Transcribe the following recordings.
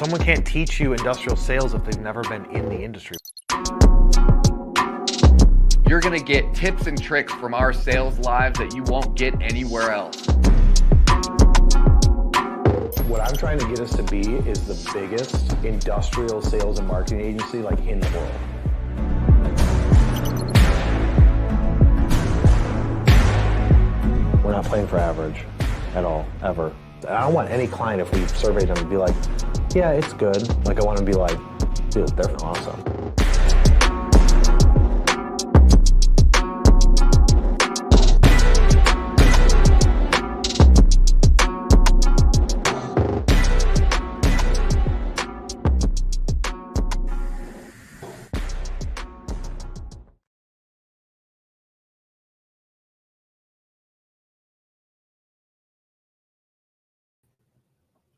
Someone can't teach you industrial sales if they've never been in the industry. You're gonna get tips and tricks from our sales lives that you won't get anywhere else. What I'm trying to get us to be is the biggest industrial sales and marketing agency like in the world. We're not playing for average at all, ever. I don't want any client, if we surveyed them, to be like, yeah, it's good. Like, I want to be like, dude, they're awesome.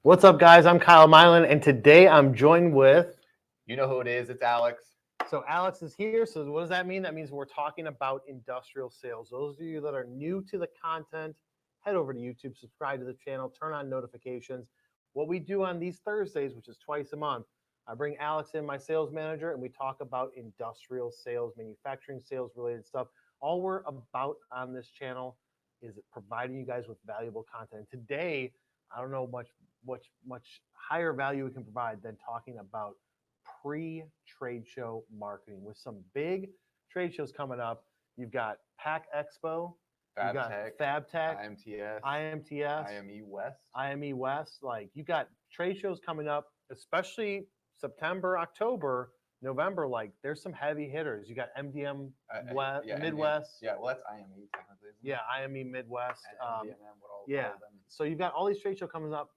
What's up, guys? I'm Kyle Milan, and today I'm joined with... You know who it is, it's Alex. So Alex is here. So what does that mean? That means we're talking about industrial sales. Those of you that are new to the content, head over to YouTube, subscribe to the channel, turn on notifications. What we do on these Thursdays, which is twice a month, I bring Alex in, my sales manager, and we talk about industrial sales, manufacturing sales related stuff. All we're about on this channel is providing you guys with valuable content. Today, I don't know much higher value we can provide than talking about pre-trade show marketing with some big trade shows coming up. You've got Pack Expo, you've got FabTech, IMTS, IME West. Like, you got trade shows coming up, especially September, October, November. Like, there's some heavy hitters. You got MDM Midwest. Yeah, well, that's IME technically. Yeah, IME Midwest. Yeah. So you've got all these trade shows coming up,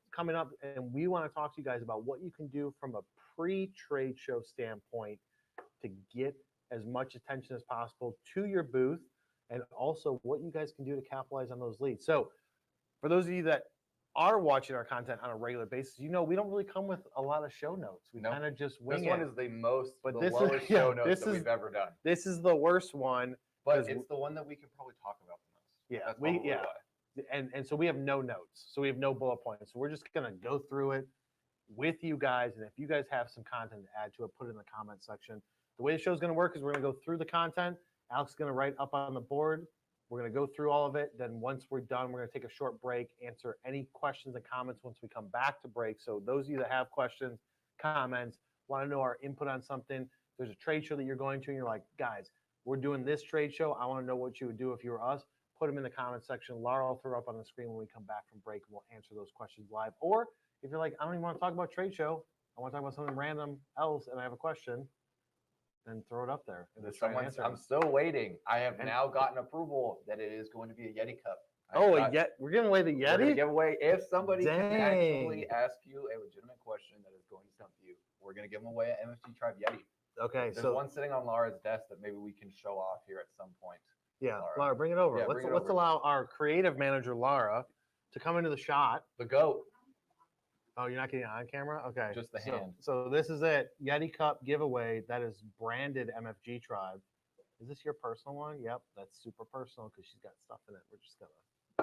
and we want to talk to you guys about what you can do from a pre-trade show standpoint to get as much attention as possible to your booth, and also what you guys can do to capitalize on those leads. So for those of you that are watching our content on a regular basis, you know we don't really come with a lot of show notes. We kind of just wing it. This one is the lowest show notes that we've ever done. This is the worst one. But it's the one that we can probably talk about the most. Yeah, that's why. And so we have no notes. So we have no bullet points. So we're just going to go through it with you guys. And if you guys have some content to add to it, put it in the comment section. The way the show is going to work is we're going to go through the content. Alex is going to write up on the board. We're going to go through all of it. Then once we're done, we're going to take a short break, answer any questions and comments once we come back to break. So those of you that have questions, comments, want to know our input on something, there's a trade show that you're going to, and you're like, guys, we're doing this trade show. I want to know what you would do if you were us. Put them in the comment section. Laura will throw up on the screen when we come back from break, and we'll answer those questions live. Or if you're like, I don't even want to talk about trade show, I want to talk about something random else, and I have a question, then throw it up there. And I'm still waiting. I have now gotten approval that it is going to be a Yeti Cup. We're giving away the Yeti? We're going to give away, if somebody can actually ask you a legitimate question that is going to stump you, we're going to give them away an MFG Tribe Yeti. Okay, There's one sitting on Laura's desk that maybe we can show off here at some point. Yeah, Laura, bring it over. Yeah, let's allow our creative manager, Laura, to come into the shot. The GOAT. Oh, you're not getting it on camera? Okay. Just the hand. So this is it. Yeti Cup giveaway. That is branded MFG Tribe. Is this your personal one? Yep, that's super personal because she's got stuff in it. We're just going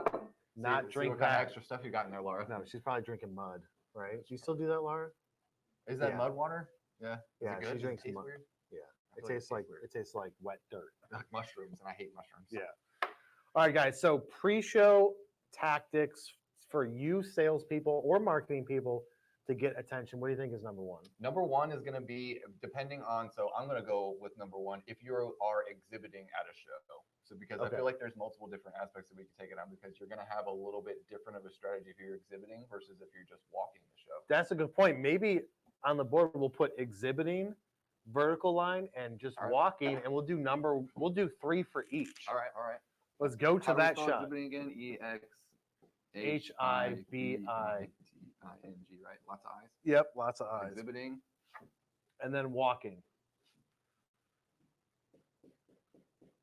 to not drink what kind of extra stuff you got in there, Laura. No, she's probably drinking mud, right? Do you still do that, Laura? Is that mud water? Yeah. Yeah, she drinks mud. Weird? Yeah. It tastes like wet dirt. Like mushrooms, and I hate mushrooms. Yeah. All right, guys. So pre-show tactics for you salespeople or marketing people to get attention. What do you think is number one? Number one is going to be depending on. So I'm going to go with number one. If you are exhibiting at a show, so because I feel like there's multiple different aspects that we can take it on, because you're going to have a little bit different of a strategy if you're exhibiting versus if you're just walking the show. That's a good point. Maybe on the board we'll put exhibiting, vertical line, and just walking, and we'll do 3 for each. All right. Let's go to that shot. Exhibiting again. EXHIBITING, right? Lots of eyes. Yep, lots of eyes. Exhibiting, and then walking.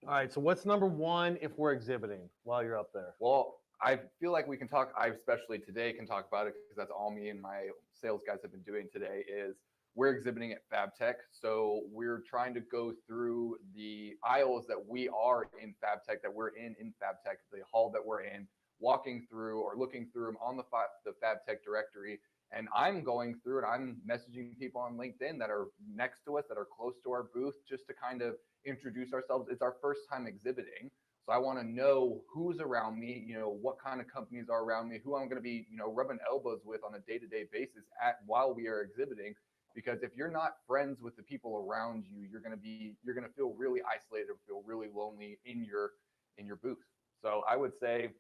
All right. So what's number one if we're exhibiting while you're up there? Well, I feel like we can talk. I especially today can talk about it because that's all me and my sales guys have been doing today. Is we're exhibiting at FabTech. So we're trying to go through the aisles that we are in FabTech, that we're in FabTech, the hall that we're in, walking through or looking through them on the FabTech directory And I'm going through and I'm messaging people on LinkedIn that are next to us, that are close to our booth, just to kind of introduce ourselves. It's our first time exhibiting. So I want to know who's around me, what kind of companies are around me, who I'm going to be, rubbing elbows with on a day-to-day basis while we are exhibiting. Because if you're not friends with the people around you, you're going to feel really isolated, feel really lonely in your booth. So I would say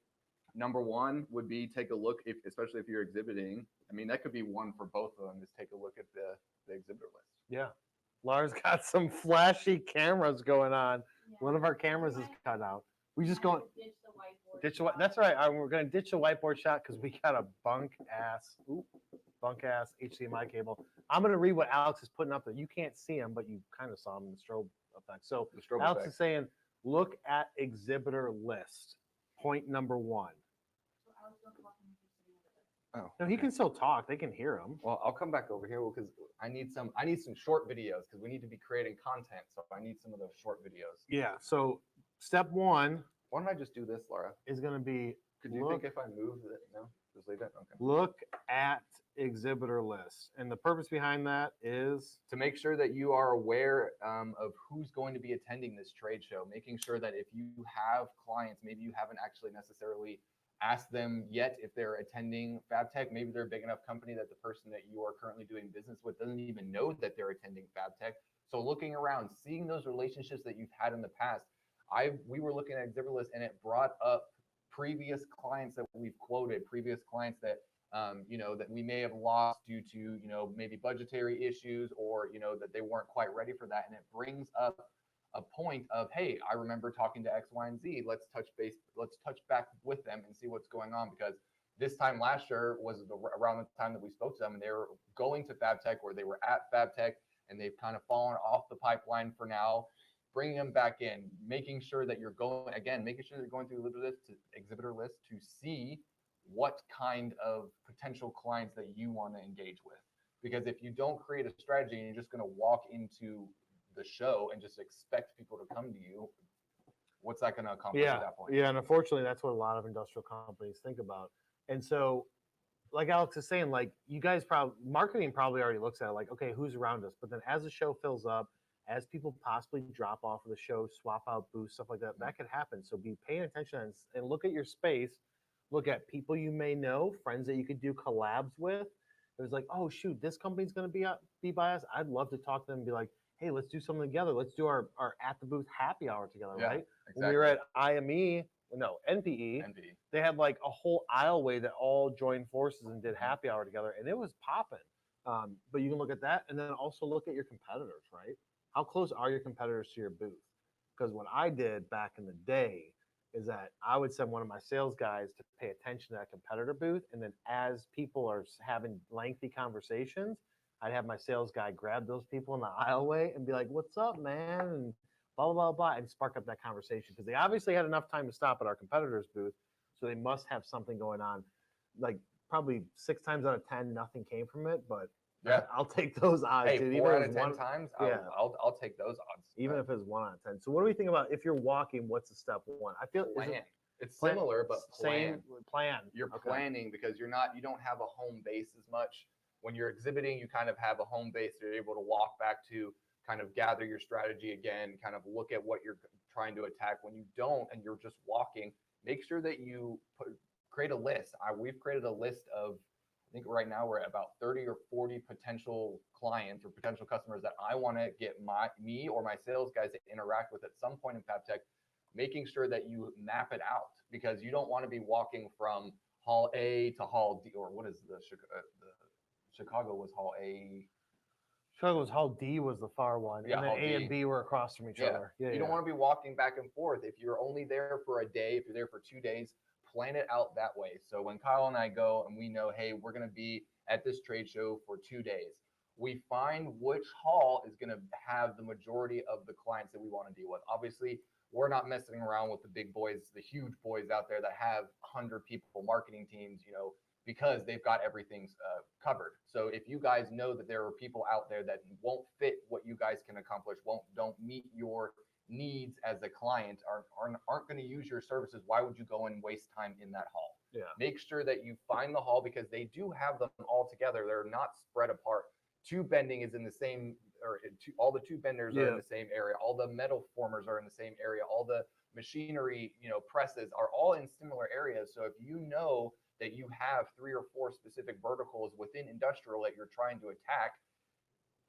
number one would be take a look, especially if you're exhibiting. I mean, that could be one for both of them, is take a look at the exhibitor list. Yeah. Laura's got some flashy cameras going on. Yeah. One of our cameras is cut out. We just going Ditch the whiteboard. ditch the shot. that's right. We're gonna ditch the whiteboard shot because we got a bunk ass HDMI cable. I'm gonna read what Alex is putting up there. You can't see him, but you kind of saw him in the strobe effect. So The strobe Alex effect. is saying, look at exhibitor list. Point number one. So I was just walking with you sitting over there. Oh, No, he can still talk. They can hear him. Well, I'll come back over here because I need some short videos because we need to be creating content. So I need some of those short videos. Yeah. So step one Why don't I just do this, Laura? is gonna be Could you Look. think if I move it? No, just leave it. Okay. look at exhibitor list. And the purpose behind that is To make sure that you are aware of who's going to be attending this trade show, making sure that if you have clients, maybe you haven't actually necessarily asked them yet if they're attending FabTech. Maybe they're a big enough company that the person that you are currently doing business with doesn't even know that they're attending FabTech. So looking around, seeing those relationships that you've had in the past. We were looking at exhibitor list and it brought up previous clients that we've quoted, previous clients that that we may have lost due to, maybe budgetary issues or, that they weren't quite ready for that. And it brings up a point of, hey, I remember talking to X, Y, and Z. Let's touch back with them and see what's going on. Because this time last year was around the time that we spoke to them and they were going to FabTech or they were at FabTech and they've kind of fallen off the pipeline for now. Bringing them back in, making sure that you're going through exhibitor list to see what kind of potential clients that you want to engage with. Because if you don't create a strategy and you're just going to walk into the show and just expect people to come to you, what's that going to accomplish at that point? Yeah, and unfortunately, that's what a lot of industrial companies think about. And so, like Alex is saying, like you guys marketing probably already looks at it like, okay, who's around us? But then as the show fills up, as people possibly drop off of the show, swap out booths, stuff like that, that could happen. So be paying attention and look at your space. Look at people you may know, friends that you could do collabs with. It was like, oh shoot, this company's going to be by us. I'd love to talk to them and be like, hey, let's do something together. Let's do our at the booth happy hour together, Yeah, right? Exactly. When we were at NPE, NP. they had like a whole aisleway that all joined forces and did happy hour together, and it was popping. But you can look at that, and then also look at your competitors, right? How close are your competitors to your booth? Because what I did back in the day is that I would send one of my sales guys to pay attention to that competitor booth, and then as people are having lengthy conversations, I'd have my sales guy grab those people in the aisleway and be like, "What's up, man?" and blah blah blah blah, and spark up that conversation because they obviously had enough time to stop at our competitor's booth, so they must have something going on. Like probably 6 times out of 10, nothing came from it, but Yeah. I'll take those odds. Hey, dude. 4 Even out if of it's 10 one- times, yeah. I'll take those odds. even if it's 1 out of 10. So what do we think about if you're walking? What's the step one? I feel is plan. it It's plan- similar, but plan. same plan. You're Okay. planning because you don't have a home base as much. When you're exhibiting, you kind of have a home base. You're able to walk back to kind of gather your strategy again, kind of look at what you're trying to attack. When you don't and you're just walking, make sure that you create a list. We've created a list of, I think right now we're at about 30 or 40 potential clients or potential customers that I want to get me or my sales guys to interact with at some point in FabTech, making sure that you map it out because you don't want to be walking from Hall A to Hall D, or what is the Chicago was Hall A. Chicago's Hall D was the far one, Yeah, and then Hall A D. and B were across from each Yeah. other. Yeah, You don't want to be walking back and forth. If you're only there for a day, if you're there for 2 days, plan it out that way. So when Kyle and I go and we know, hey, we're going to be at this trade show for 2 days, we find which hall is going to have the majority of the clients that we want to deal with. Obviously, we're not messing around with the big boys, the huge boys out there that have 100 people marketing teams, because they've got everything covered. So if you guys know that there are people out there that won't fit what you guys can accomplish, don't meet your needs as a client, aren't going to use your services, why would you go and waste time in that hall? Yeah. Make sure that you find the hall because they do have them all together. They're not spread apart. Tube bending is in the same, all the tube benders are in Yeah. the same area. All the metal formers are in the same area. All the machinery, presses are all in similar areas. So if you know that you have 3 or 4 specific verticals within industrial that you're trying to attack,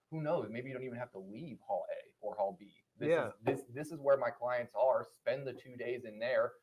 who knows? Maybe you don't even have to leave Hall A or Hall B. This is where my clients are. Spend the 2 days in there.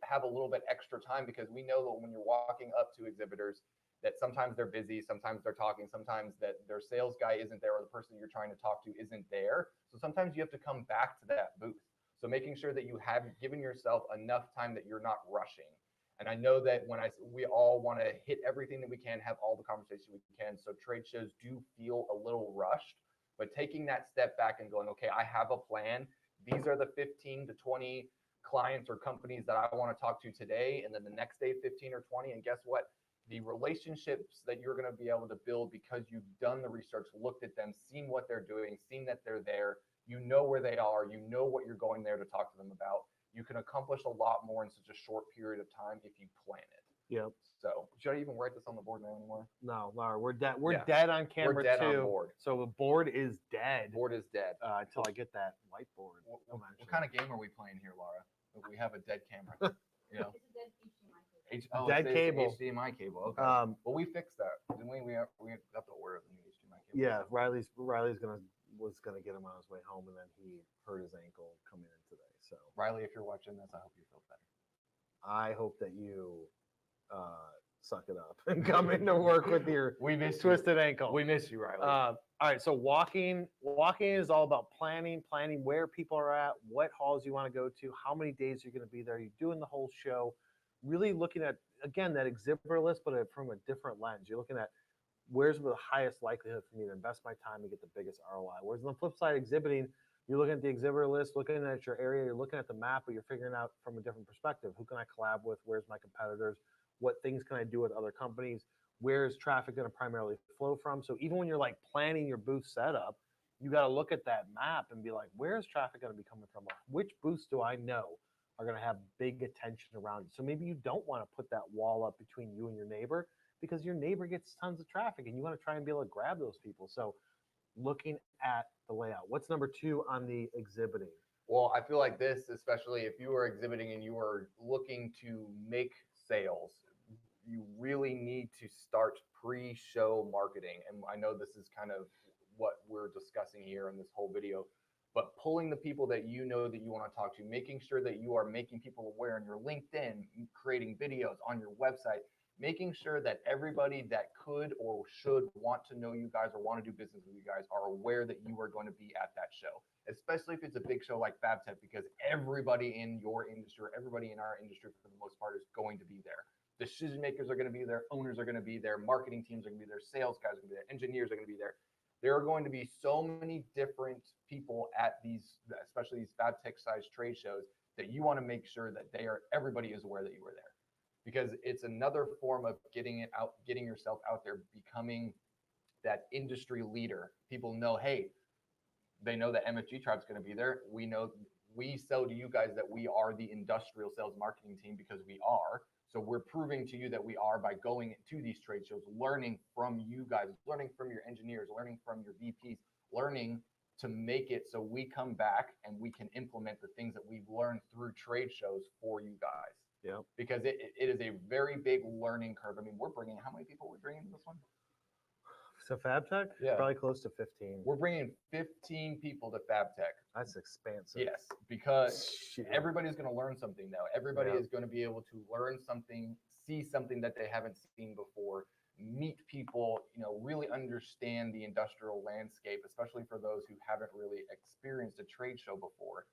Have a little bit extra time because we know that when you're walking up to exhibitors, that sometimes they're busy, sometimes they're talking, sometimes that their sales guy isn't there or the person you're trying to talk to isn't there. So sometimes you have to come back to that booth. So making sure that you have given yourself enough time that you're not rushing. And I know that we all want to hit everything that we can, have all the conversations we can. So trade shows do feel a little rushed, but taking that step back and going, okay, I have a plan. These are the 15 to 20 clients or companies that I want to talk to today. And then the next day, 15 or 20. And guess what? The relationships that you're going to be able to build because you've done the research, looked at them, seen what they're doing, seen that they're there, you know where they are, you know what you're going there to talk to them about. You can accomplish a lot more in such a short period of time if you plan it. Yep. So should I even write this on the board now anymore? No, Laura, we're dead. We're Yeah. dead on camera We're dead too. on board. So the board is dead Board is dead. until I get that whiteboard. What eventually. kind of game are we playing here, Laura? We have a dead camera. You know, It's a dead HDMI cable. Dead it's a cable. HDMI cable. Okay. Well, we fixed that, didn't we? We got the order of the new HDMI cable. Yeah, Riley's was gonna get him on his way home, and then he hurt his ankle coming in today. So Riley, if you're watching this, I hope you feel better. I hope that you suck it up and come in to work with your We miss twisted ankle. We miss you, Riley. All right, so walking is all about planning where people are at, what halls you want to go to, how many days you're going to be there. You're doing the whole show, really looking at, again, that exhibitor list, but from a different lens. You're looking at where's the highest likelihood for me to invest my time and get the biggest ROI. Whereas on the flip side, exhibiting, you're looking at the exhibitor list, looking at your area, you're looking at the map, but you're figuring out from a different perspective. Who can I collab with? Where's my competitors? What things can I do with other companies? Where is traffic going to primarily flow from? So even when you're like planning your booth setup, you got to look at that map and be like, where is traffic going to be coming from? Which booths do I know are going to have big attention around you? So maybe you don't want to put that wall up between you and your neighbor because your neighbor gets tons of traffic and you want to try and be able to grab those people. So looking at the layout. What's number 2 on the exhibiting? Well, I feel like this, especially if you are exhibiting and you are looking to make sales, you really need to start pre-show marketing. And I know this is kind of what we're discussing here in this whole video, but pulling the people that you know that you want to talk to, making sure that you are making people aware on your LinkedIn, creating videos on your website, making sure that everybody that could or should want to know you guys or want to do business with you guys are aware that you are going to be at that show, especially if it's a big show like FabTech, because everybody in your industry, everybody in our industry for the most part is going to be there. Decision makers are going to be there, owners are going to be there, marketing teams are going to be there, sales guys are going to be there, engineers are going to be there. There are going to be so many different people at these, especially these FabTech size trade shows, that you want to make sure that everybody is aware that you were there. Because it's another form of getting yourself out there, becoming that industry leader. People know, hey, they know that MFG Tribe's going to be there. We know, we sell to you guys that we are the industrial sales marketing team because we are. So we're proving to you that we are by going to these trade shows, learning from you guys, learning from your engineers, learning from your VPs, learning to make it so we come back and we can implement the things that we've learned through trade shows for you guys. Yeah. Because it is a very big learning curve. I mean, how many people we're bringing to this one? So FabTech? Yeah. Probably close to 15. We're bringing 15 people to FabTech. That's expansive. Yes, because Shit. everybody's going to learn something now. Everybody Yeah. is going to be able to learn something, see something that they haven't seen before, meet people, really understand the industrial landscape, especially for those who haven't really experienced a trade show before,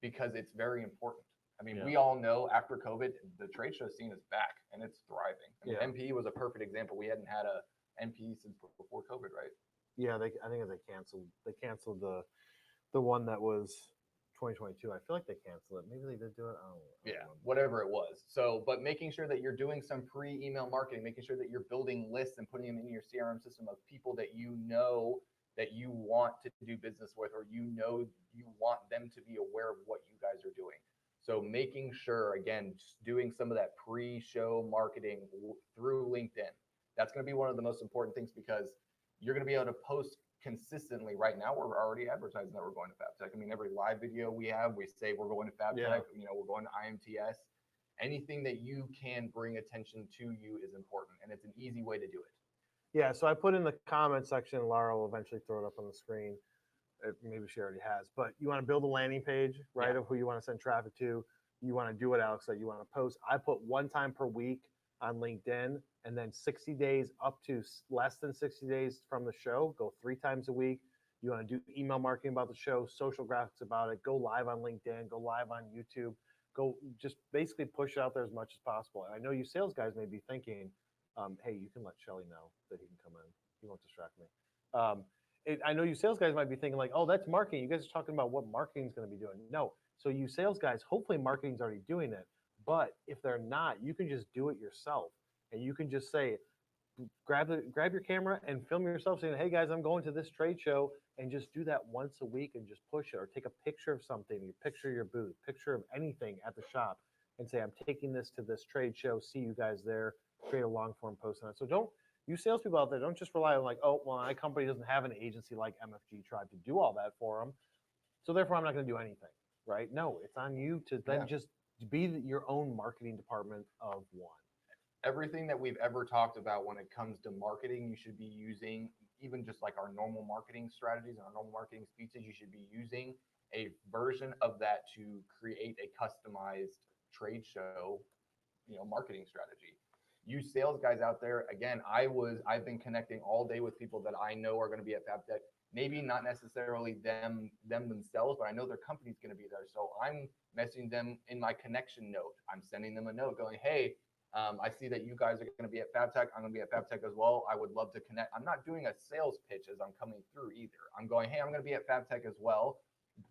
because it's very important. I mean, Yeah. we all know after COVID, the trade show scene is back and it's thriving. I mean, Yeah. MPE was a perfect example. We hadn't had a MPE since before COVID, right? Yeah, I think they canceled the one that was 2022. I feel like they canceled it. Maybe they did do it. I don't know. Yeah, whatever it was. So, but making sure that you're doing some pre-email marketing, making sure that you're building lists and putting them in your CRM system of people that you know that you want to do business with, or you want them to be aware of what you guys are doing. So making sure, again, just doing some of that pre-show marketing through LinkedIn, that's going to be one of the most important things, because you're going to be able to post consistently. Right now, we're already advertising that we're going to FabTech. I mean, every live video we have, we say we're going to FabTech, Yeah. we're going to IMTS. Anything that you can bring attention to you is important, and it's an easy way to do it. Yeah, so I put in the comment section, Laura will eventually throw it up on the screen. Maybe she already has, but you want to build a landing page, right, Yeah. of who you want to send traffic to. You want to do what Alex said. You want to post. I put one time per week on LinkedIn, and then 60 days up to less than 60 days from the show, go 3 times a week. You want to do email marketing about the show, social graphics about it, go live on LinkedIn, go live on YouTube, go just basically push it out there as much as possible. And I know you sales guys may be thinking, hey, you can let Shelly know that he can come in. He won't distract me. I know you sales guys might be thinking like, oh, that's marketing. You guys are talking about what marketing is going to be doing. No. So you sales guys, hopefully marketing's already doing it. But if they're not, you can just do it yourself. And you can just say, grab your camera and film yourself saying, hey guys, I'm going to this trade show, and just do that once a week and just push it, or take a picture of something, you picture your booth, picture of anything at the shop, and say, I'm taking this to this trade show. See you guys there. Create a long form post on it. So don't, you salespeople out there, don't just rely on like, oh, well, my company doesn't have an agency like MFG Tribe to do all that for them, so therefore I'm not going to do anything, right? No, it's on you to then just be your own marketing department of one. Everything that we've ever talked about when it comes to marketing, you should be using, even just like our normal marketing strategies and our normal marketing speeches, you should be using a version of that to create a customized trade show, marketing strategy. You sales guys out there, again, I've been connecting all day with people that I know are going to be at FabTech. Maybe not necessarily them themselves, but I know their company's going to be there. So I'm messaging them in my connection note. I'm sending them a note going, hey, I see that you guys are going to be at FabTech. I'm going to be at FabTech as well. I would love to connect. I'm not doing a sales pitch as I'm coming through either. I'm going, hey, I'm going to be at FabTech as well.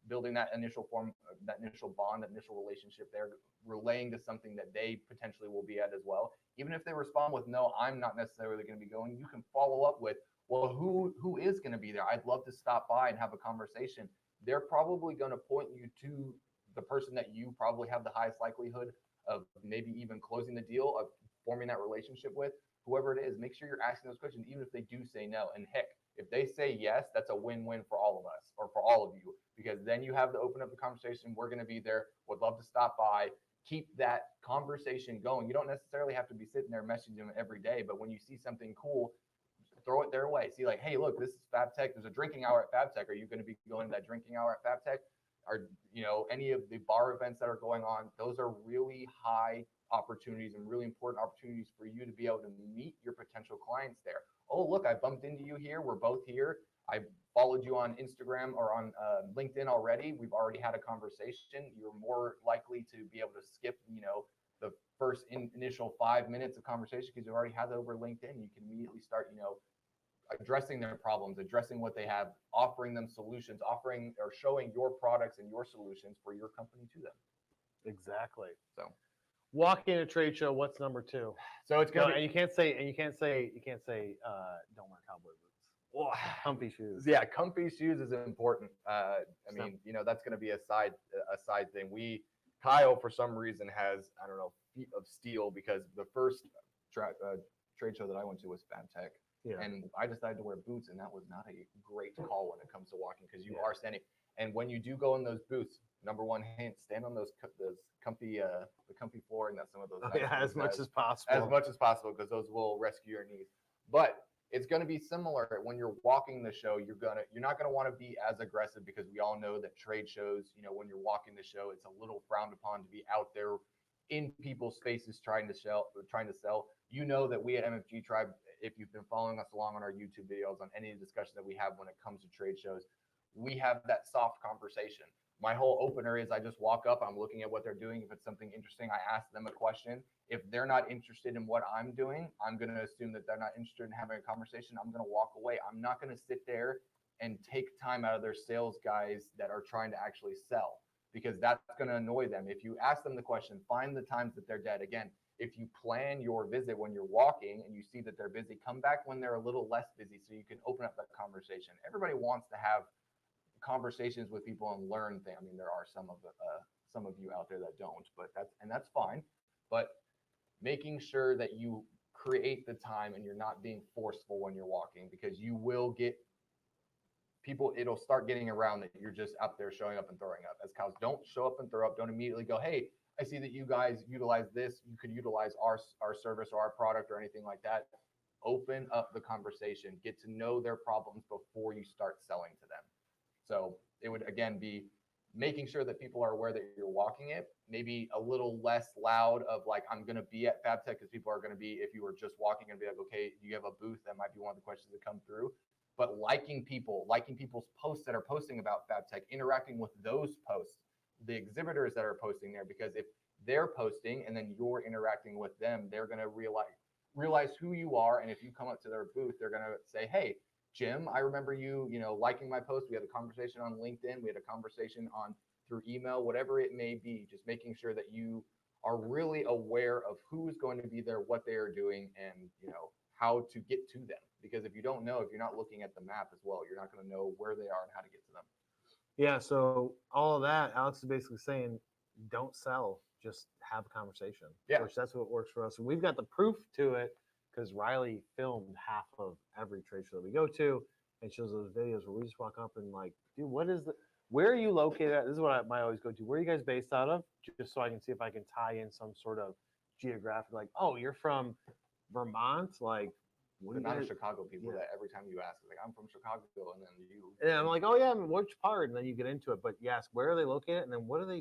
Building that initial form, that initial bond, that initial relationship there, relaying to something that they potentially will be at as well. Even if they respond with, no, I'm not necessarily going to be going, you can follow up with, well, who is going to be there? I'd love to stop by and have a conversation. They're probably going to point you to the person that you probably have the highest likelihood of maybe even closing the deal, of forming that relationship with. Whoever it is, make sure you're asking those questions, even if they do say no. And heck, if they say yes, that's a win-win for all of us, or for all of you, because then you have to open up the conversation. We're going to be there. Would love to stop by. Keep that conversation going. You don't necessarily have to be sitting there messaging them every day, but when you see something cool, throw it their way. See, like, hey, look, this is FabTech. There's a drinking hour at FabTech. Are you going to be going to that drinking hour at FabTech? Or, any of the bar events that are going on? Those are really high opportunities and really important opportunities for you to be able to meet your potential clients there. Oh, look, I bumped into you here. We're both here. I followed you on Instagram or on LinkedIn already. We've already had a conversation. You're more likely to be able to skip, the first initial 5 minutes of conversation, because you already have it over LinkedIn. You can immediately start, addressing their problems, addressing what they have, offering them solutions, offering or showing your products and your solutions for your company to them. Exactly. So walking a trade show, what's number 2? So it's gonna and you can't say don't wear cowboy boots. Well, comfy shoes. Yeah, comfy shoes is important. I mean, that's going to be a side thing. Kyle, for some reason, has, I don't know, feet of steel, because the first trade show that I went to was FabTech. Yeah. And I decided to wear boots, and that was not a great call when it comes to walking, because you are standing. And when you do go in those boots, number one hint, stand on those comfy the comfy flooring that some of those as much as possible. As much as possible, because those will rescue your knees. But it's going to be similar when you're walking the show. You're not going to want to be as aggressive, because we all know that trade shows, when you're walking the show, it's a little frowned upon to be out there in people's faces trying to sell. You know that we at MFG Tribe, if you've been following us along on our YouTube videos, on any discussion that we have when it comes to trade shows, we have that soft conversation. My whole opener is I just walk up, I'm looking at what they're doing. If it's something interesting, I ask them a question. If they're not interested in what I'm doing, I'm going to assume that they're not interested in having a conversation. I'm going to walk away. I'm not going to sit there and take time out of their sales guys that are trying to actually sell, because that's going to annoy them. If you ask them the question, find the times that they're dead. Again, if you plan your visit when you're walking and you see that they're busy, come back when they're a little less busy so you can open up that conversation. Everybody wants to have conversations with people and learn things. I mean, there are some some of you out there that don't, but that's fine. But making sure that you create the time and you're not being forceful when you're walking, because you will get people, it'll start getting around that you're just up there showing up and throwing up. As cows, don't show up and throw up. Don't immediately go, hey, I see that you guys utilize this. You could utilize our service or our product or anything like that. Open up the conversation. Get to know their problems before you start selling to them. So it would, again, be making sure that people are aware that you're walking it, maybe a little less loud of like, I'm going to be at FabTech, because people are going to be, if you were just walking, and be like, okay, you have a booth, that might be one of the questions that come through. But liking people's posts that are posting about FabTech, interacting with those posts, the exhibitors that are posting there, because if they're posting and then you're interacting with them, they're going to realize who you are. And if you come up to their booth, they're going to say, hey, Jim, I remember you, liking my post. We had a conversation on LinkedIn. We had a conversation through email, whatever it may be, just making sure that you are really aware of who's going to be there, what they are doing, and, how to get to them. Because if you don't know, if you're not looking at the map as well, you're not going to know where they are and how to get to them. Yeah. So all of that, Alex is basically saying, don't sell, just have a conversation. Yeah. Which that's what works for us. And we've got the proof to it, because Riley filmed half of every trade show that we go to and shows those videos where we just walk up and like, dude, where are you located at? This is what I always go to. Where are you guys based out of? Just so I can see if I can tie in some sort of geographic, like, oh, you're from Vermont? Like, The amount of Chicago people that every time you ask, like, I'm from Chicago, and then and I'm like, oh yeah, which part? And then you get into it. But you ask, where are they located? And then what do they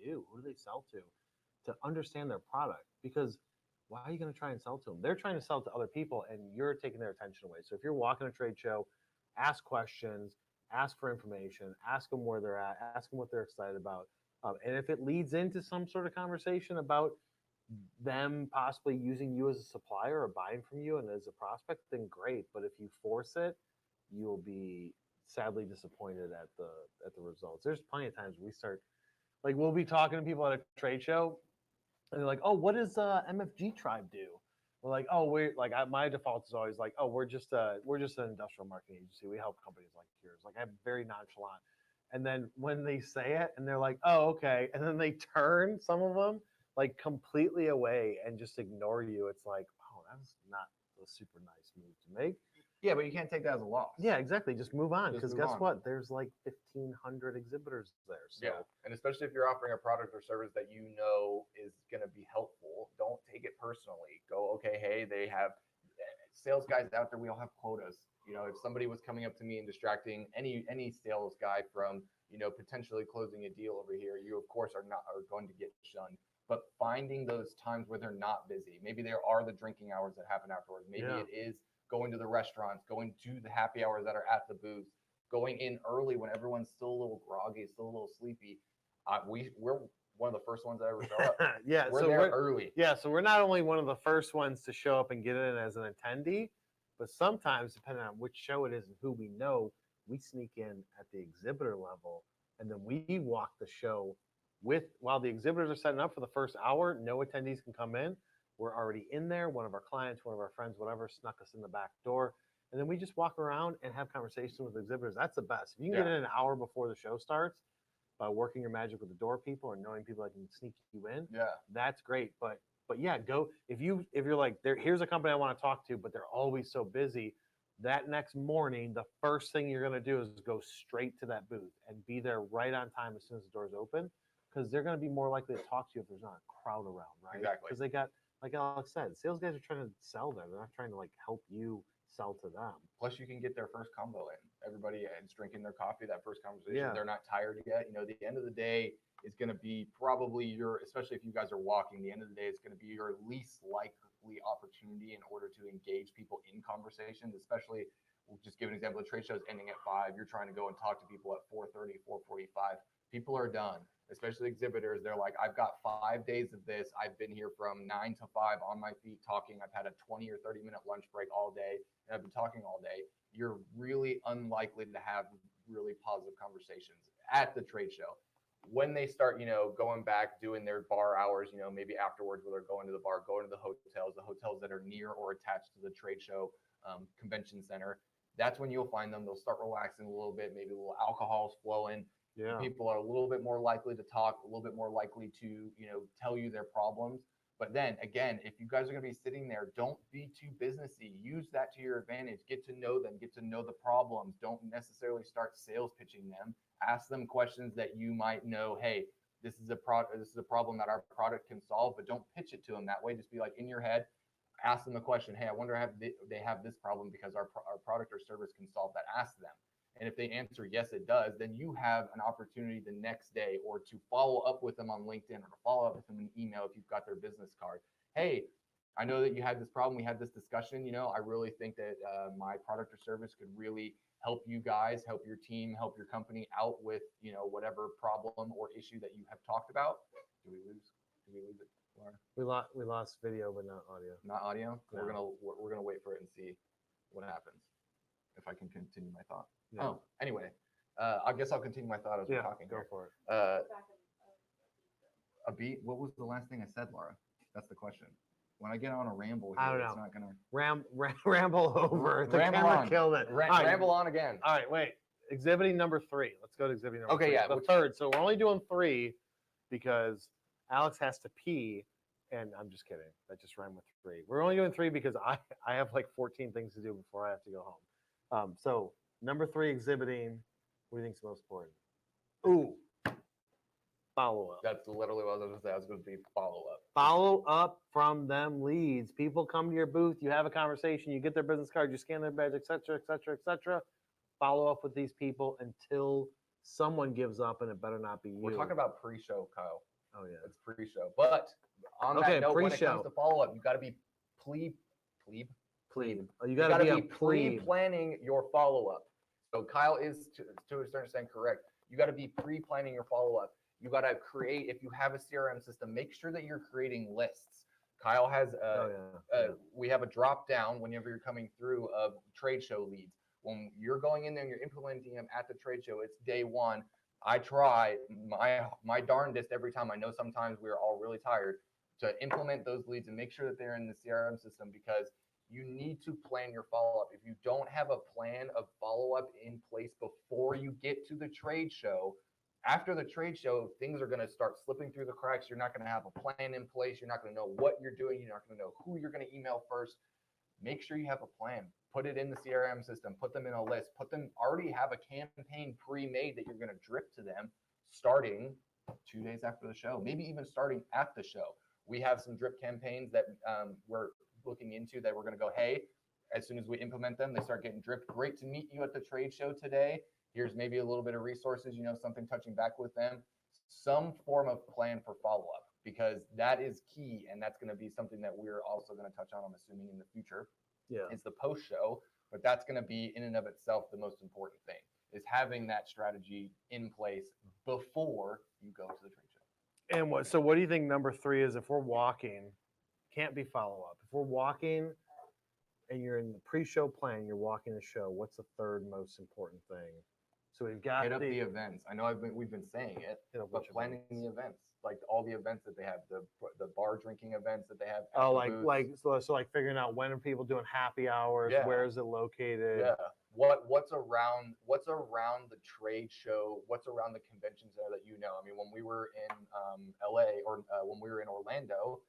do? Who do they sell to understand their product? Because why are you going to try and sell to them? They're trying to sell to other people, and you're taking their attention away. So if you're walking a trade show, ask questions, ask for information, ask them where they're at, ask them what they're excited about. And if it leads into some sort of conversation about them possibly using you as a supplier or buying from you and as a prospect, then great. But if you force it, you'll be sadly disappointed at the results. There's plenty of times we start, like, we'll be talking to people at a trade show, and they're like, oh, what does MFG Tribe do? We're like, oh, my default is always like, oh, we're just an industrial marketing agency. We help companies like yours. Like, I'm very nonchalant. And then when they say it and they're like, oh, okay. And then they turn, some of them, like completely away and just ignore you. It's like, oh, that's not a super nice move to make. Yeah, but you can't take that as a loss. Yeah, exactly. Just move on. Just Because move guess on. what? There's like 1,500 exhibitors there. So Yeah, and especially if you're offering a product or service that you know is going to be helpful, don't take it personally. Go, okay, hey, they have sales guys out there. We all have quotas. If somebody was coming up to me and distracting any sales guy from, potentially closing a deal over here, you of course are going to get shunned. But finding those times where they're not busy, maybe there are the drinking hours that happen afterwards. Maybe it is going to the restaurants, going to the happy hours that are at the booths, going in early when everyone's still a little groggy, still a little sleepy. We're one of the first ones that ever show up. yeah, We're so there early. Yeah, so we're not only one of the first ones to show up and get in as an attendee, but sometimes, depending on which show it is and who we know, we sneak in at the exhibitor level, and then we walk the show while the exhibitors are setting up for the first hour. No attendees can come in. We're already in there. One of our clients, one of our friends, whatever, snuck us in the back door. And then we just walk around and have conversations with exhibitors. That's the best. If you can get in an hour before the show starts by working your magic with the door people or knowing people that can sneak you in, that's great. But yeah, go if you're like, here's a company I want to talk to, but they're always so busy. That next morning, the first thing you're going to do is go straight to that booth and be there right on time as soon as the doors open, because they're going to be more likely to talk to you if there's not a crowd around, right? Exactly. Because they got, like Alex said, sales guys are trying to sell there. They're not trying to like help you sell to them. Plus, you can get their first combo in. Everybody is drinking their coffee, that first conversation. They're not tired yet. The end of the day is going to be probably especially if you guys are walking, the end of the day is going to be your least likely opportunity in order to engage people in conversations, especially, we'll just give an example, the trade show is ending at 5. You're trying to go and talk to people at 4:30, 4:45. People are done, especially exhibitors. They're like, I've got 5 days of this. I've been here from 9 to 5 on my feet talking. I've had a 20 or 30-minute lunch break all day, and I've been talking all day. You're really unlikely to have really positive conversations at the trade show. When they start, going back, doing their bar hours, maybe afterwards, where they're going to the bar, going to the hotels that are near or attached to the trade show convention center, that's when you'll find them. They'll start relaxing a little bit, maybe a little alcohol's flowing. Yeah. People are a little bit more likely to talk, a little bit more likely to, tell you their problems. But then again, if you guys are going to be sitting there, don't be too businessy. Use that to your advantage. Get to know them, get to know the problems. Don't necessarily start sales pitching them. Ask them questions that you might know, hey, this is a problem that our product can solve, but don't pitch it to them that way. Just be like in your head, ask them a question. Hey, I wonder if they have this problem because our product or service can solve that. Ask them. And if they answer, yes, it does, then you have an opportunity the next day or to follow up with them on LinkedIn or to follow up with them in an email if you've got their business card. Hey, I know that you had this problem. We had this discussion. I really think that my product or service could really help you guys, help your team, help your company out with, whatever problem or issue that you have talked about. Did we lose it, Laura? We lost video, but not audio. Not audio? No. We're gonna wait for it and see what happens. If I can continue my thought. Yeah. Oh, anyway, I guess I'll continue my thought as we're Yeah, talking go here. for it. A beat. What was the last thing I said, Laura? That's the question. When I get on a ramble here, I don't it's know. not gonna Ramble over. The Ramble camera on. killed it. All right. ramble on again. All right, wait. Exhibiting number 3. Let's go to exhibiting number Okay, 3. yeah, The which- third. So we're only doing 3 because Alex has to pee. And I'm just kidding. That just rhymed with 3. We're only doing 3 because I have like 14 things to do before I have to go home. So number 3, exhibiting. What do you think is most important? Ooh, follow up. That's literally what I was going to say. I was going to be follow up. Follow up from them leads. People come to your booth, you have a conversation, you get their business card, you scan their badge, etc., etc., etc. Follow up with these people until someone gives up, and it better not be you. We're talking about pre-show, Kyle. Oh yeah. It's pre-show. But on Okay, that note, when it pre-show. comes to follow up, you got to be plebe. Plebe. Oh, you You got got to to be a be plebe. pre-planning your follow-up. So Kyle is to a certain extent correct. You got to be pre-planning your follow-up. You got to create, if you have a CRM system, make sure that you're creating lists. Kyle has Oh yeah. we have a drop down whenever you're coming through of trade show leads. When you're going in there and you're implementing them at the trade show, it's day one. I try my darndest every time. I know sometimes we're all really tired to implement those leads and make sure that they're in the CRM system, because you need to plan your follow-up. If you don't have a plan of follow-up in place before you get to the trade show, after the trade show, things are going to start slipping through the cracks. You're not going to have a plan in place. You're not going to know what you're doing. You're not going to know who you're going to email first. Make sure you have a plan. Put it in the CRM system. Put them in a list. Already have a campaign pre-made that you're going to drip to them starting 2 days after the show, maybe even starting at the show. We have some drip campaigns that we're looking into that we're going to go, hey, as soon as we implement them, they start getting dripped. Great to meet you at the trade show today. Here's maybe a little bit of resources, something touching back with them. Some form of plan for follow-up, because that is key. And that's going to be something that we're also going to touch on, I'm assuming, in the future. Yeah. It's the post show, but that's going to be in and of itself the most important thing, is having that strategy in place before you go to the trade show. And what do you think number 3 is? If we're walking, can't be follow up. If we're walking and you're in the pre-show plan, you're walking the show, what's the third most important thing? So we've got Hit up the events. I know we've been saying it, Hit up but which planning events? the events, like all the events that they have, the bar drinking events that they have. at Oh, the booths. so like figuring out when are people doing happy hours? Yeah. Where is it located? Yeah. What's around the trade show? What's around the convention center that I mean, when we were in LA or when we were in Orlando,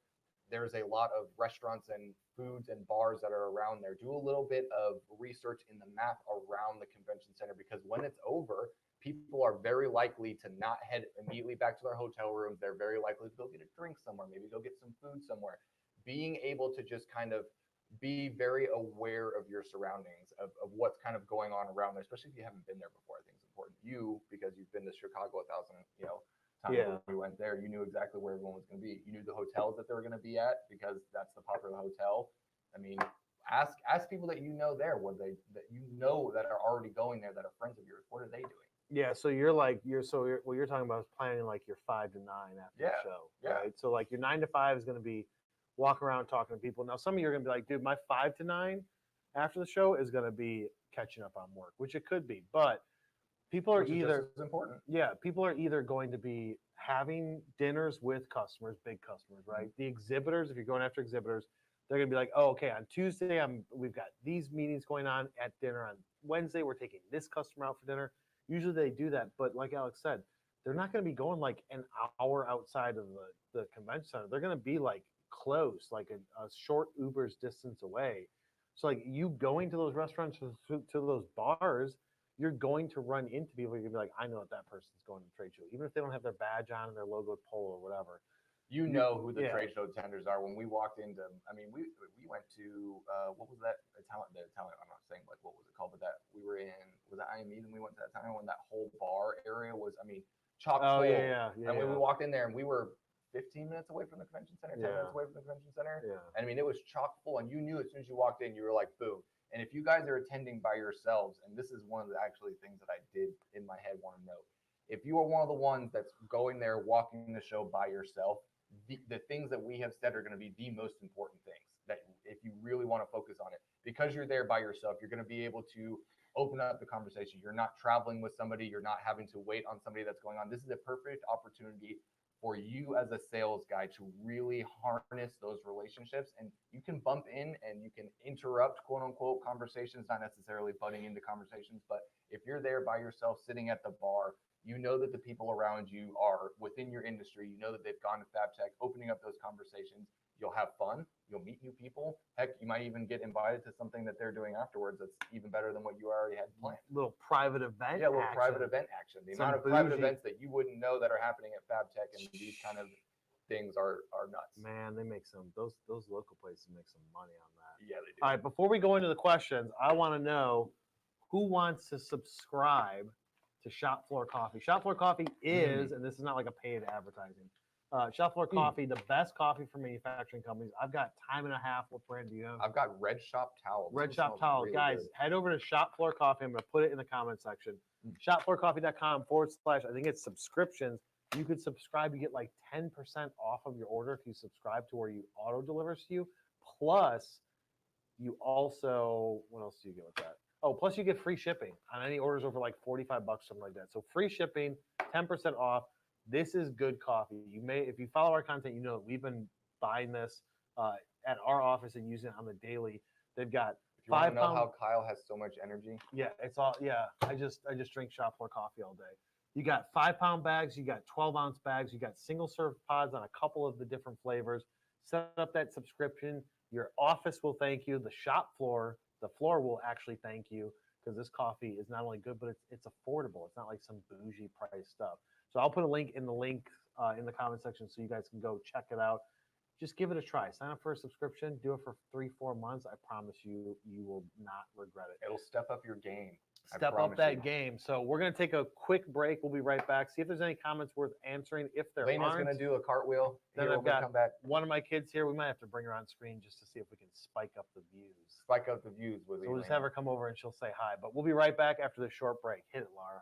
there's a lot of restaurants and foods and bars that are around there. Do a little bit of research in the map around the convention center, because when it's over, people are very likely to not head immediately back to their hotel rooms. They're very likely to go get a drink somewhere, maybe go get some food somewhere. Being able to just kind of be very aware of your surroundings, of what's kind of going on around there, especially if you haven't been there before. I think it's important. You, because you've been to Chicago 1,000, times Yeah. when we went there, you knew exactly where everyone was going to be. You knew the hotels that they were going to be at, because that's the popular hotel. I mean, ask people that you know there, that are already going there, that are friends of yours. What are they doing? Yeah, so what you're talking about is planning like your 5 to 9 after the show, yeah. right? So like your 9 to 5 is going to be walk around talking to people. Now some of you are going to be like, dude, my 5 to 9 after the show is going to be catching up on work, which it could be, but people are Which is just either as important. Yeah, people are either going to be having dinners with customers, big customers, right? The exhibitors, if you're going after exhibitors, they're going to be like, oh, okay, on Tuesday, we've got these meetings going on at dinner. On Wednesday, we're taking this customer out for dinner. Usually they do that, but like Alex said, they're not going to be going like an hour outside of the convention center. They're going to be like close, like a short Uber's distance away. So like you going to those restaurants to those bars, you're going to run into people. You're gonna be like, I know that person's going to the trade show, even if they don't have their badge on and their logo pole or whatever. You know who the yeah. trade show attenders are. When we walked into, I mean, we went to what was that? The talent. I'm not saying like what was it called, but that we were in, was that IME? Then we went to that time when that whole bar area was, I mean, chock full. Yeah. And when we walked in there, and we were 15 minutes away from the convention center, 10 minutes away from the convention center. Yeah. And I mean, it was chock full, and you knew as soon as you walked in, you were like, boom. And if you guys are attending by yourselves, and this is one of the actually things that I did in my head want to note, if you are one of the ones that's going there, walking the show by yourself, the things that we have said are going to be the most important things that if you really want to focus on it, because you're there by yourself, you're going to be able to open up the conversation. You're not traveling with somebody. You're not having to wait on somebody that's going on. This is a perfect opportunity for you as a sales guy to really harness those relationships, and you can bump in and you can interrupt quote unquote conversations, not necessarily butting into conversations, but if you're there by yourself sitting at the bar, you know that the people around you are within your industry. You know that they've gone to FabTech, opening up those conversations. You'll have fun. You'll meet new people. Heck, you might even get invited to something that they're doing afterwards that's even better than what you already had planned. Little private event. Yeah, a little private event action. The amount of private events that you wouldn't know that are happening at FabTech and these kind of things are nuts. Man, they make those local places make some money on that. Yeah, they do. All right, before we go into the questions, I want to know who wants to subscribe to Shop Floor Coffee. Shop Floor Coffee is, and this is not like a paid advertising, Shop Floor Coffee, the best coffee for manufacturing companies. I've got Time and a Half. What brand do you have? I've got Red Shop Towels. Red Shop Towels. Really Guys, good. head over to Shop Floor Coffee. I'm going to put it in the comment section. Shopfloorcoffee.com / I think it's subscriptions. You could subscribe. You get like 10% off of your order if you subscribe to where you auto delivers to you. Plus, you also, what else do you get with that? Oh, plus you get free shipping on any orders over like $45, something like that. So free shipping, 10% off. This is good coffee. You may, if you follow our content, you know that we've been buying this at our office and using it on the daily. They've got If you want 5 to know pound. how Kyle has so much energy, Yeah, it's all. Yeah, I just drink Shop Floor Coffee all day. You got 5 pound bags. You got 12-ounce bags. You got single serve pods on a couple of the different flavors. Set up that subscription. Your office will thank you. The shop floor. The floor will actually thank you because this coffee is not only good, but it's affordable. It's not like some bougie price stuff. So I'll put a link in the comment section so you guys can go check it out. Just give it a try. Sign up for a subscription. Do it for 3-4 months. I promise you, you will not regret it. it'll step up your game. I Step up promise that you. game. So we're going to take a quick break. We'll be right back. See if there's any comments worth answering. If there Lena's aren't, going to do a cartwheel. Then Here I've when we got come back. one of my kids here. We might have to bring her on screen just to see if we can spike up the views. Spike up the views with So we'll just have her come over and she'll say hi. But we'll be right back after this short break. Hit it, Laura.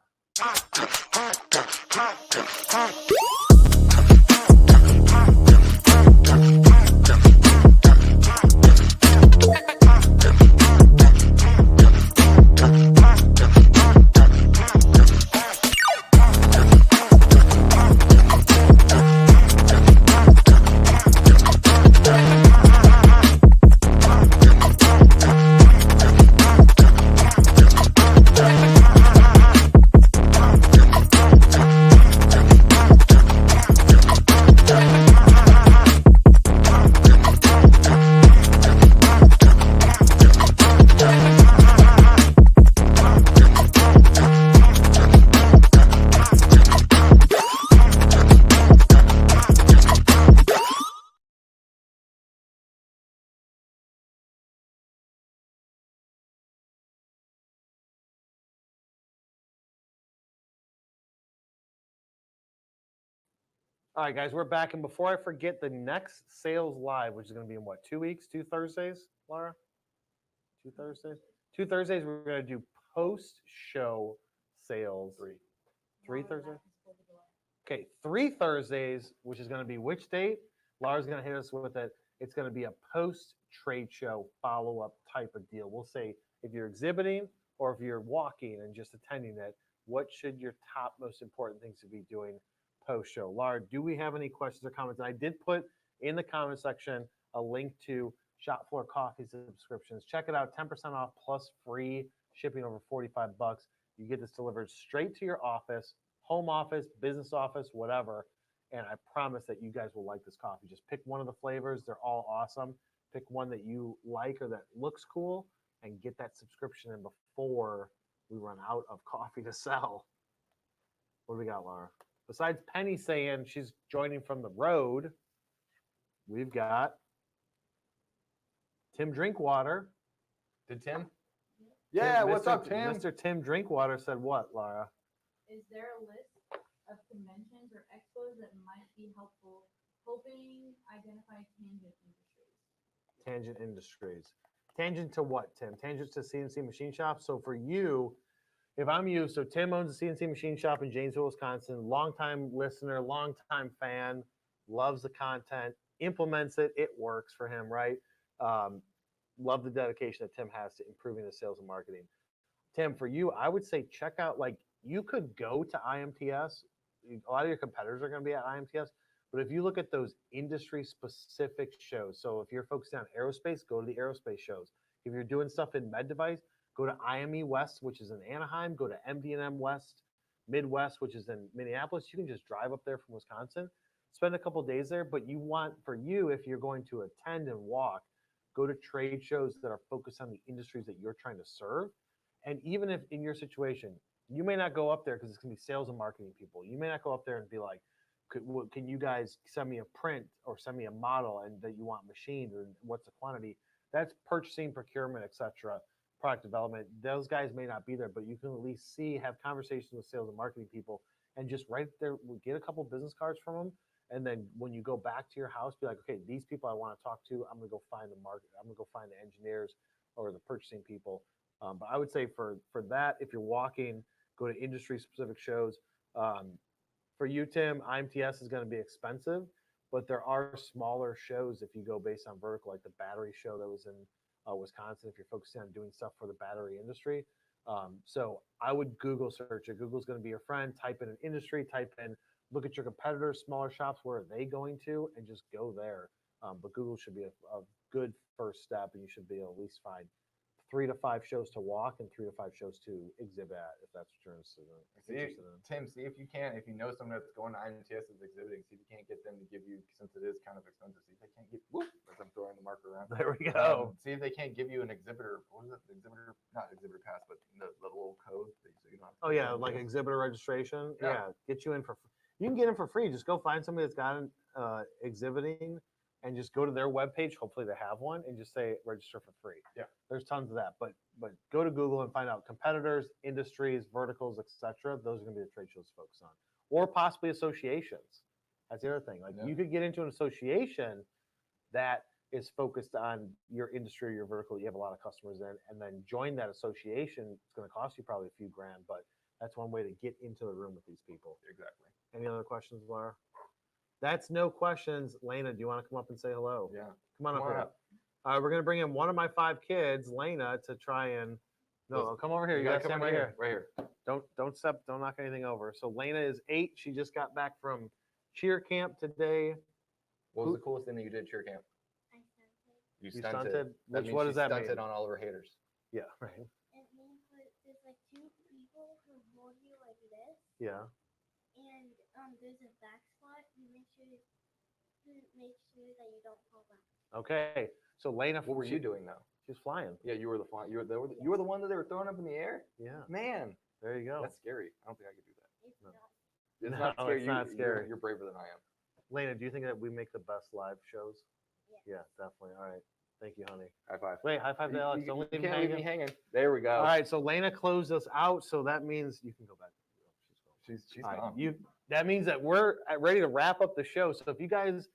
All right, guys, we're back. And before I forget, the next sales live, which is going to be in what, 2 weeks? 2 Thursdays, Laura? 2 Thursdays? 2 Thursdays, we're going to do post-show sales. 3 Thursdays? Okay, 3 Thursdays, which is going to be which date? Laura's going to hit us with it. It's going to be a post-trade show follow-up type of deal. We'll say if you're exhibiting or if you're walking and just attending it, what should your top most important things to be doing post-show? Laura, do we have any questions or comments? And I did put in the comment section a link to Shop Floor Coffee subscriptions. Check it out, 10% off plus free shipping over $45. You get this delivered straight to your office, home office, business office, whatever. And I promise that you guys will like this coffee. Just pick one of the flavors. They're all awesome. Pick one that you like or that looks cool and get that subscription in before we run out of coffee to sell. What do we got, Laura? Besides Penny saying she's joining from the road, we've got Tim Drinkwater. Did Tim? Yep. Yeah, Tim- what's Mr. up, Tim? Mr. Tim Drinkwater said what, Laura? Is there a list of conventions or expos that might be helpful, helping identify tangent industries? Tangent Industries. Tangent to what, Tim? Tangent to CNC machine shop. So for you, if I'm you, so Tim owns a CNC machine shop in Janesville, Wisconsin. Longtime listener, longtime fan, loves the content, implements it. It works for him, right? Love the dedication that Tim has to improving the sales and marketing. Tim, for you, I would say check out, like, you could go to IMTS. A lot of your competitors are going to be at IMTS. But if you look at those industry specific shows, so if you're focused on aerospace, go to the aerospace shows. If you're doing stuff in med device, go to IME West, which is in Anaheim. Go to MD&M West, Midwest, which is in Minneapolis. You can just drive up there from Wisconsin, spend a couple days there. But you want, for you, if you're going to attend and walk, go to trade shows that are focused on the industries that you're trying to serve. And even if in your situation, you may not go up there because it's going to be sales and marketing people. You may not go up there and be like, can you guys send me a print or send me a model and that you want machined, or what's the quantity? That's purchasing, procurement, etc., product development. Those guys may not be there, but you can at least have conversations with sales and marketing people, and just right there, get a couple business cards from them. And then when you go back to your house, be like, okay, these people I want to talk to, I'm going to go find the market. I'm going to go find the engineers or the purchasing people. But I would say for that, if you're walking, go to industry specific shows. For you, Tim, IMTS is going to be expensive, but there are smaller shows if you go based on vertical, like the battery show that was in Wisconsin, if you're focusing on doing stuff for the battery industry. So I would Google search it. Google's going to be your friend. Type in an industry, look at your competitors, smaller shops, where are they going to, and just go there. But Google should be a good first step, and you should be able to at least find 3 to 5 shows to walk and 3 to 5 shows to exhibit at, if that's what you're interested in. Tim, see if you know someone that's going to IMTS is exhibiting, see if you can't get them to give you, since it is kind of expensive, see if they can't get, as I'm throwing the marker around. There we go. See if they can't give you an exhibitor, what is it, not exhibitor pass, but the little code. So you don't have to Oh yeah, like exhibitor registration. Yeah. Get you in for. You can get in for free. Just go find somebody that's got exhibiting, and just go to their webpage. Hopefully they have one, and just say register for free. Yeah. There's tons of that, but go to Google and find out competitors, industries, verticals, etc. Those are going to be the trade shows to focus on, or possibly associations. That's the other thing. Like, you could get into an association that is focused on your industry or your vertical that you have a lot of customers in, and then join that association. It's going to cost you probably a few grand, but that's one way to get into the room with these people. Exactly. Any other questions, Laura? That's no questions. Lena, do you want to come up and say hello? Yeah. Come on Come up on here. up. We're going to bring in one of my 5 kids, Lena, to try and. No, come over here. You gotta got to stand come right here. right here. Don't knock anything over. So Lena is 8. She just got back from cheer camp today. What was the coolest thing that you did at cheer camp? I stunted. You You stunted. stunted? That Which, means what she does that stunted mean? on all of her haters. Yeah, right. It means that there's like 2 people who hold you like this, Yeah. and there's a back spot. You make sure that you don't fall back. Okay. So Lena, What were you doing though? She's flying. Yeah, you were the fly. You were the one that they were throwing up in the air. Yeah. Man, There you go. that's scary. I don't think I could do that. It's No. not. It's No, not scary. it's not scary. You're braver than I am. Lena, do you think that we make the best live shows? Yeah. Yeah, definitely. All right. Thank you, honey. High five. Wait, high five to Alex. You Don't leave can't me leave me hanging. hanging. There we go. All right, so Lena closed us out, so that means you can go back. She's All right, gone. that means that we're ready to wrap up the show. So if you guys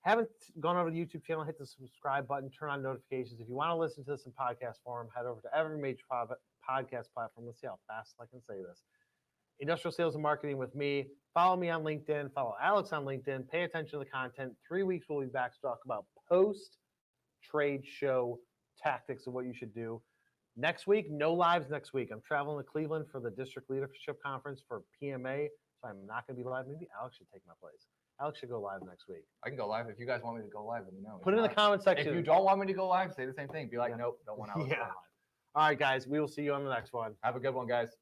haven't gone over to the YouTube channel, hit the subscribe button, turn on notifications. If you want to listen to this in podcast form, head over to every major podcast platform. Let's see how fast I can say this. Industrial Sales and Marketing with me. Follow me on LinkedIn. Follow Alex on LinkedIn. Pay attention to the content. 3 weeks we'll be back to talk about post-trade show tactics and what you should do. Next week, no lives next week. I'm traveling to Cleveland for the District Leadership Conference for PMA, so I'm not going to be live. Maybe Alex should take my place. Alex should go live next week. I can go live. If you guys want me to go live, let me know. Put it in the comment section. If you don't want me to go live, say the same thing. Be like, Yeah. nope, don't want Alex to Yeah. go live. All right, guys. We will see you on the next one. Have a good one, guys.